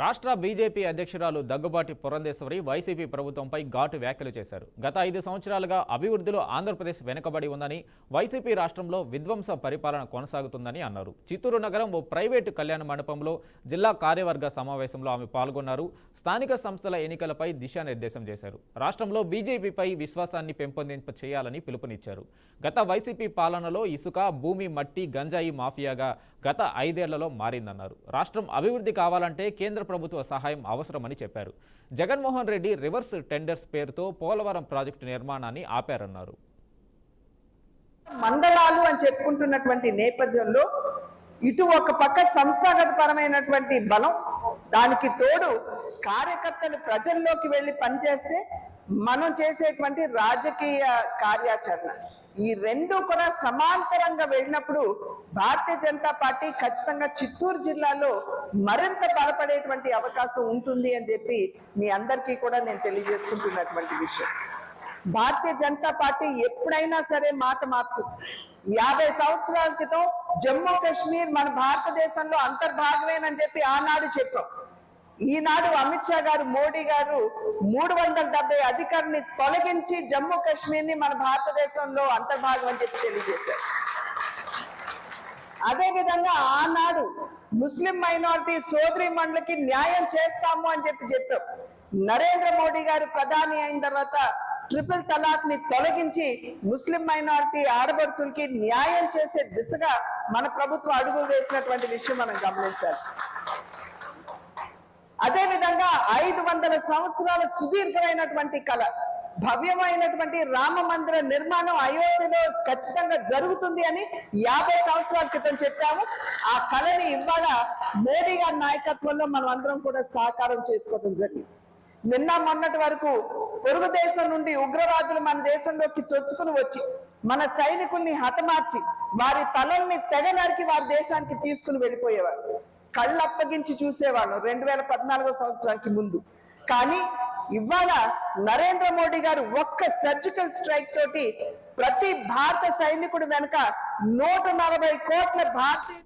రాష్ట్ర బీజేపీ అధ్యక్షురాలు దగ్గుబాటి పురంధేశ్వరి వైసీపీ ప్రభుత్వంపై ఘాటు వ్యాఖ్యలు చేశారు. గత 5 సంవత్సరాలుగా అభివృద్ధిలో ఆంధ్రప్రదేశ్ వెనుకబడి ఉందని, వైసీపీ రాష్ట్రంలో విధ్వంస పరిపాలన కొనసాగుతుందని అన్నారు. చిత్తూరు నగరం ఓ ప్రైవేటు కళ్యాణ మండపంలో జిల్లా కార్యవర్గ సమావేశంలో ఆమె పాల్గొన్నారు. స్థానిక సంస్థల ఎన్నికలపై దిశానిర్దేశం చేశారు. రాష్ట్రంలో బీజేపీపై విశ్వాసాన్ని పెంపొందింప చేయాలని పిలుపునిచ్చారు. గత వైసీపీ పాలనలో ఇసుక, భూమి, మట్టి, గంజాయి మాఫియాగా గత 5 ఏళ్లలో మారిందన్నారు. రాష్ట్రం అభివృద్ధి కావాలంటే కేంద్ర ప్రభుత్వ సహాయం అవసరమని చెప్పారు. జగన్మోహన్ రెడ్డి రివర్స్ టెండర్స్ పేరుతో పోలవరం ప్రాజెక్టు నిర్మాణాన్ని ఆపారన్నారు. మండలాలు అని చెప్పుకుంటున్నటువంటి నేపథ్యంలో ఇటు ఒక పక్క సంస్థాగత పరమైనటువంటి బలం, దానికి తోడు కార్యకర్తలు ప్రజల్లోకి వెళ్ళి పనిచేస్తే మనం చేసేటువంటి రాజకీయ కార్యాచరణ, ఈ రెండు కూడా సమాంతరంగా వెళ్ళినప్పుడు భారతీయ జనతా పార్టీ ఖచ్చితంగా చిత్తూరు జిల్లాలో మరింత బలపడేటువంటి అవకాశం ఉంటుంది అని చెప్పి మీ అందరికీ కూడా నేను తెలియజేసుకుంటున్నటువంటి విషయం. భారతీయ జనతా పార్టీ ఎప్పుడైనా సరే మాట మార్చదు. 50 సంవత్సరాల క్రితం జమ్మూ కాశ్మీర్ మన భారతదేశంలో అంతర్భాగమేనని చెప్పి ఆనాడు చెప్పాం. ఈనాడు అమిత్ షా గారు, మోడీ గారు 370 అధికారిని తొలగించి జమ్మూ కాశ్మీర్ ని మన భారతదేశంలో అంతర్భాగం అని చెప్పి తెలియజేశారు. అదేవిధంగా ఆనాడు ముస్లిం మైనారిటీ సోదరి మండలికి న్యాయం చేస్తాము అని చెప్పారు. నరేంద్ర మోడీ గారు ప్రధాని అయిన తర్వాత ట్రిపుల్ తలాక్ ని తొలగించి ముస్లిం మైనారిటీ ఆడపడుచులకి న్యాయం చేసే దిశగా మన ప్రభుత్వం అడుగులు వేసినటువంటి విషయం మనం గమనించాలి. అదేవిధంగా 500 సంవత్సరాల సుదీర్ఘమైనటువంటి కళ, భవ్యమైనటువంటి రామ మందిర నిర్మాణం అయోధ్యలో ఖచ్చితంగా జరుగుతుంది అని 50 సంవత్సరాల క్రితం చెప్పాము. ఆ కళని ఇవాళ మోడీ గారి నాయకత్వంలో మనం అందరం కూడా సహకారం చేసుకోవడం జరిగింది. నిన్న మొన్నటి వరకు పొరుగు దేశం నుండి ఉగ్రవాదులు మన దేశంలోకి చొచ్చుకుని వచ్చి మన సైనికుల్ని హతమార్చి వారి తలల్ని తెగ నరికి వారి దేశానికి తీసుకుని వెళ్ళిపోయేవారు. కళ్ళు అప్పగించి చూసేవాళ్ళు 2014 సంవత్సరానికి ముందు. కానీ ఇవాళ నరేంద్ర మోడీ గారు ఒక్క సర్జికల్ స్ట్రైక్ తోటి ప్రతి భారత సైనికుడి వెనుక 140 కోట్ల భారతీయ